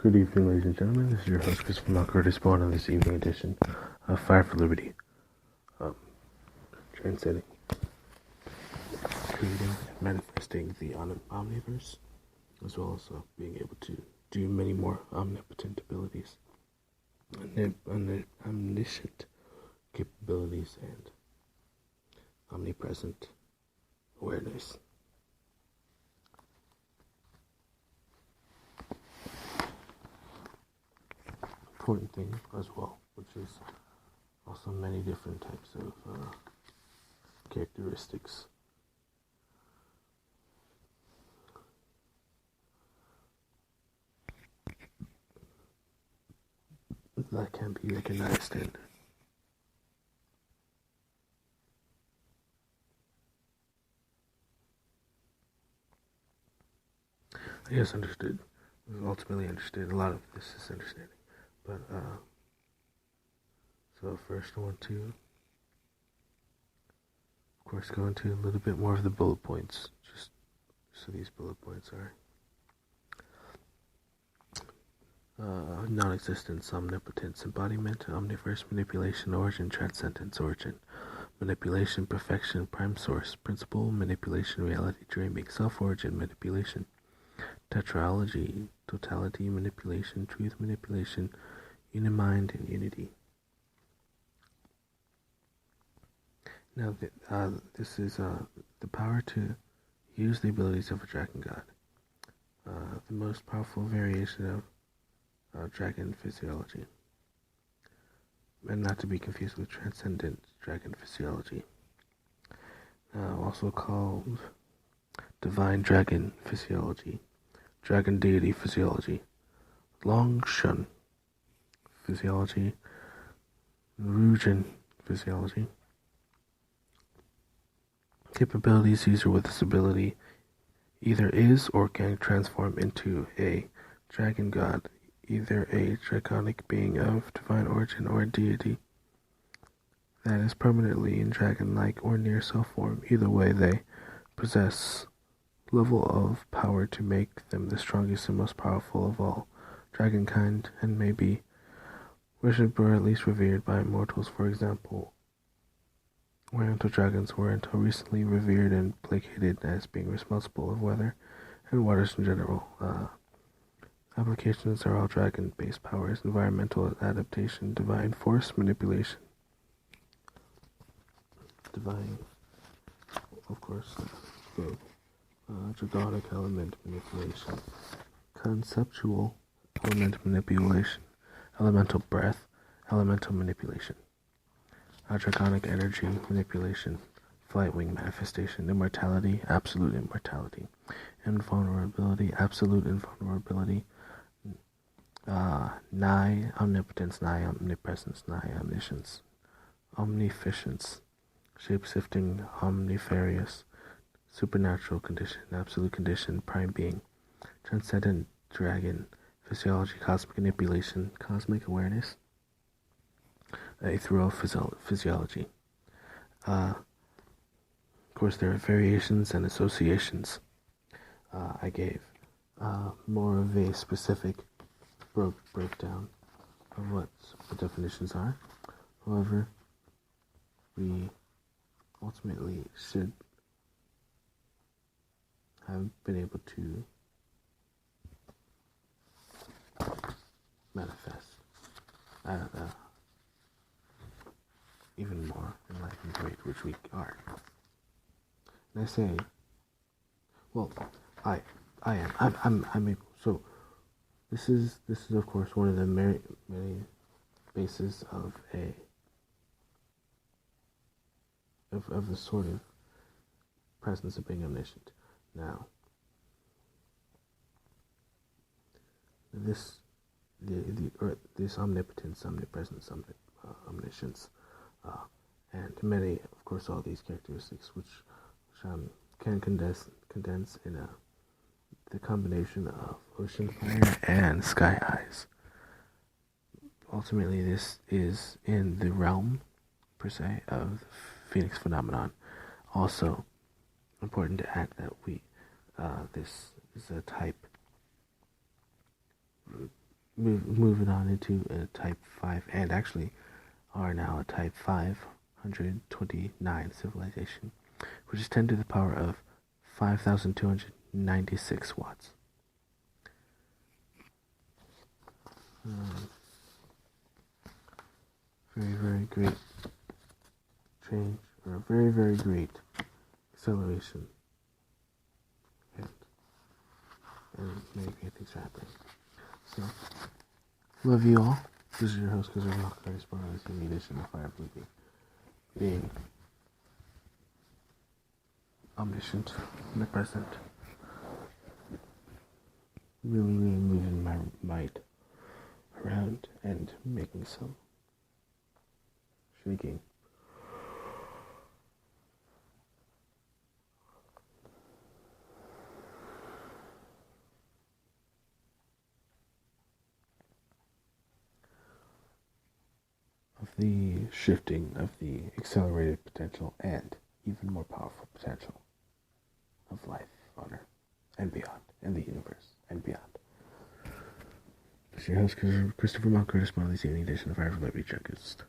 Good evening, ladies and gentlemen. This is your host, Christopher Malcurtis, born on this evening edition of Fire for Liberty. Transcending, creating, manifesting the Omniverse, as well as being able to do many more omnipotent abilities, omniscient capabilities, and omnipresent awareness. Important thing as well, which is also many different types of characteristics. That can be recognized and I guess understood. Ultimately understood. A lot of this is understanding. But so first I want to, of course, go into a little bit more of the bullet points. Just so these bullet points are non-existence, omnipotence, embodiment, omniverse, manipulation, origin, transcendence, origin, manipulation, perfection, prime source, principle, manipulation, reality, dreaming, self-origin, manipulation, tetralogy, totality, manipulation, truth, manipulation, unimind, and unity. Now, this is the power to use the abilities of a dragon god. The most powerful variation of dragon physiology, and not to be confused with transcendent dragon physiology. Also called divine dragon physiology, dragon deity physiology, long shun physiology, Rujin physiology. Capabilities user with this ability either is or can transform into a dragon god, either a draconic being of divine origin or a deity that is permanently in dragon-like or near self-form. Either way, they possess level of power to make them the strongest and most powerful of all dragonkind, and may be worshipped or at least revered by mortals. For example, Oriental dragons were until recently revered and placated as being responsible of weather and waters in general. Applications are all dragon-based powers: environmental adaptation, divine force manipulation, divine, of course, draconic element manipulation, conceptual element manipulation, elemental breath, elemental manipulation, draconic energy manipulation, flight wing manifestation, immortality, absolute immortality, invulnerability, absolute invulnerability, nigh omnipotence, nigh omnipresence, nigh omniscience, omniscience, shape-shifting, omnifarious, supernatural condition, absolute condition, prime being, transcendent dragon physiology, cosmic manipulation, cosmic awareness, ethereal physiology. Of course, there are variations and associations. I gave more of a specific breakdown of what the definitions are. However, we ultimately should have been able to manifest even more enlightened rate, which we are. And I say, well, I'm able. So this is of course one of the many bases of the sort of presence of being omniscient. Now, this omnipotence, omnipresence, omniscience, and many, of course, all these characteristics, which can condense in the combination of ocean fire and sky eyes. Ultimately, this is in the realm, per se, of the Phoenix phenomenon. Also, important to add that this is a type moving on into a type 5, and actually are now a type 529 civilization, which is 10 to the power of 5,296 watts. Very, very great change, or a very, very great acceleration. And many great things are happening. So, love you all. This is your host, Cosmichood, this in the edition of Fire Blue being omniscient, omnipresent, really, really moving my might around and making some shaking. Of the shifting of the accelerated potential and even more powerful potential of life on Earth and beyond, and the universe and beyond. This is your host, Christopher Monk, Curtis Marley's evening edition of Fire from Liberty Chunkist.